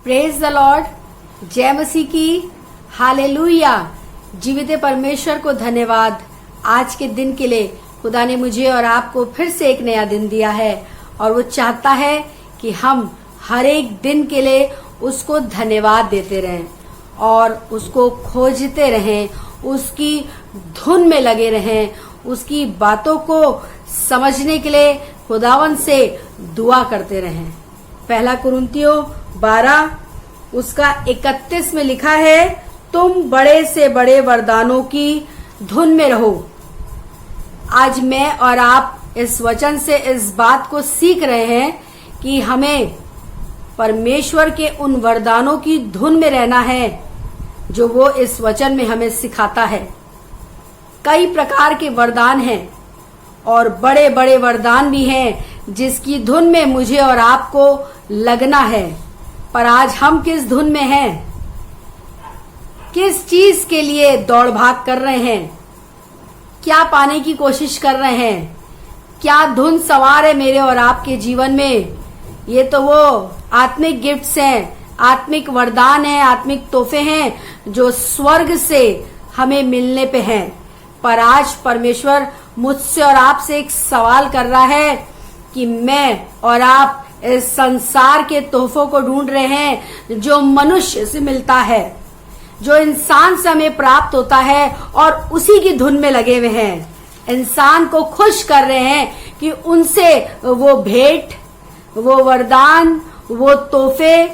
Praise the Lord. जय मसीह की। Hallelujah. जीवित परमेश्वर को धन्यवाद। आज के दिन के लिए खुदा ने मुझे और आपको फिर से एक नया दिन दिया है और वो चाहता है कि हम हर एक दिन के लिए उसको धन्यवाद देते रहें और उसको खोजते रहें, उसकी धुन में लगे रहें, उसकी बातों को समझने के लिए खुदावन से दुआ करते रहें। पहला कुरिन्थियों 12 उसका 31 में लिखा है, तुम बड़े से बड़े वरदानों की धुन में रहो। आज मैं और आप इस वचन से इस बात को सीख रहे हैं कि हमें परमेश्वर के उन वरदानों की धुन में रहना है जो वो इस वचन में हमें सिखाता है। कई प्रकार के वरदान हैं और बड़े बड़े वरदान भी हैं जिसकी धुन में मुझे और आपको लगना है। पर आज हम किस धुन में हैं? किस चीज के लिए दौड़ भाग कर रहे हैं? क्या पाने की कोशिश कर रहे हैं? क्या धुन सवार है मेरे और आपके जीवन में? ये तो वो आत्मिक गिफ्ट्स हैं, आत्मिक वरदान हैं, आत्मिक तोहफे हैं जो स्वर्ग से हमें मिलने पे हैं। पर आज परमेश्वर मुझसे और आपसे एक सवाल कर रहा है कि मैं और आप इस संसार के तोहफों को ढूंढ रहे हैं जो मनुष्य से मिलता है, जो इंसान से हमें प्राप्त होता है और उसी की धुन में लगे हुए हैं। इंसान को खुश कर रहे हैं कि उनसे वो भेंट, वो वरदान, वो तोहफे,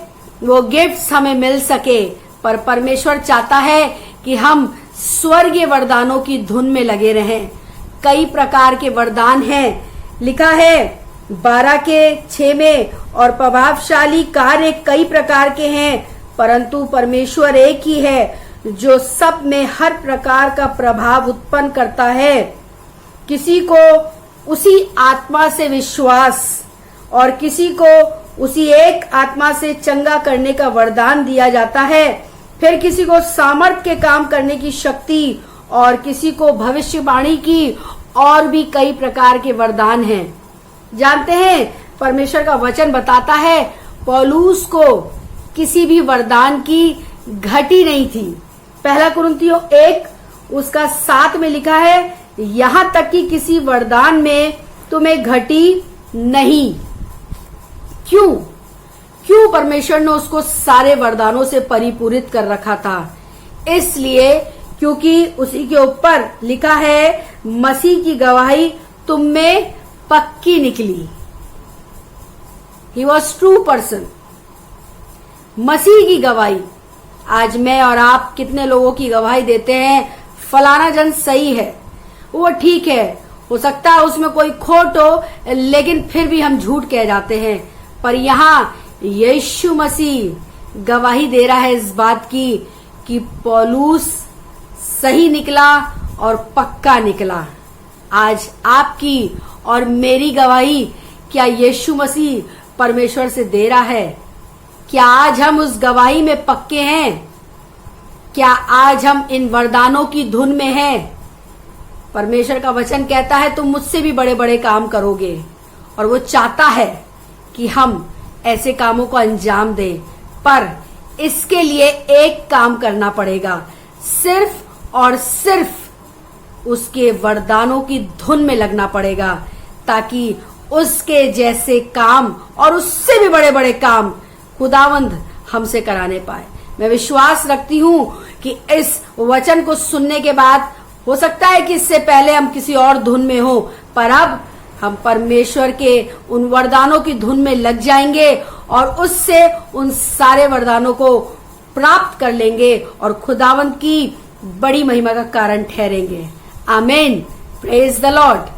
वो गिफ्ट्स हमें मिल सके। पर परमेश्वर चाहता है कि हम स्वर्गीय वरदानों की धुन में लगे रहें। कई प्रकार के वरदान हैं, लिखा है 12:6 में, और प्रभावशाली कार्य कई प्रकार के हैं परंतु परमेश्वर एक ही है जो सब में हर प्रकार का प्रभाव उत्पन्न करता है। किसी को उसी आत्मा से विश्वास और किसी को उसी एक आत्मा से चंगा करने का वरदान दिया जाता है। फिर किसी को सामर्थ के काम करने की शक्ति और किसी को भविष्यवाणी की, और भी कई प्रकार के वरदान हैं। जानते हैं परमेश्वर का वचन बताता है पौलुस को किसी भी वरदान की घटी नहीं थी। पहला कुरिन्थियों 1 उसका 7 में लिखा है, यहां तक कि किसी वरदान में तुम्हें घटी नहीं। क्यों परमेश्वर ने उसको सारे वरदानों से परिपूरित कर रखा था? इसलिए क्योंकि उसी के ऊपर लिखा है मसीह की गवाही तुम में पक्की निकली। He was true person. मसीह की गवाही। आज मैं और आप कितने लोगों की गवाही देते हैं, फलाना जन सही है, वो ठीक है, हो सकता है उसमें कोई खोट हो, लेकिन फिर भी हम झूठ कह जाते हैं। पर यहाँ यीशु मसीह गवाही दे रहा है इस बात की कि पौलुस सही निकला और पक्का निकला। आज आपकी और मेरी गवाही क्या यीशु मसीह परमेश्वर से दे रहा है? क्या आज हम उस गवाही में पक्के हैं? क्या आज हम इन वरदानों की धुन में हैं? परमेश्वर का वचन कहता है तुम मुझसे भी बड़े बड़े काम करोगे, और वो चाहता है कि हम ऐसे कामों को अंजाम दें। पर इसके लिए एक काम करना पड़ेगा, सिर्फ और सिर्फ उसके वरदानों की धुन में लगना पड़ेगा, ताकि उसके जैसे काम और उससे भी बड़े बड़े काम खुदावंद हमसे कराने पाए। मैं विश्वास रखती हूं कि इस वचन को सुनने के बाद हो सकता है कि इससे पहले हम किसी और धुन में हो, पर अब हम परमेश्वर के उन वरदानों की धुन में लग जाएंगे और उससे उन सारे वरदानों को प्राप्त कर लेंगे और खुदावंद की बड़ी महिमा का कारण ठहरेंगे। आमीन। Praise the Lord.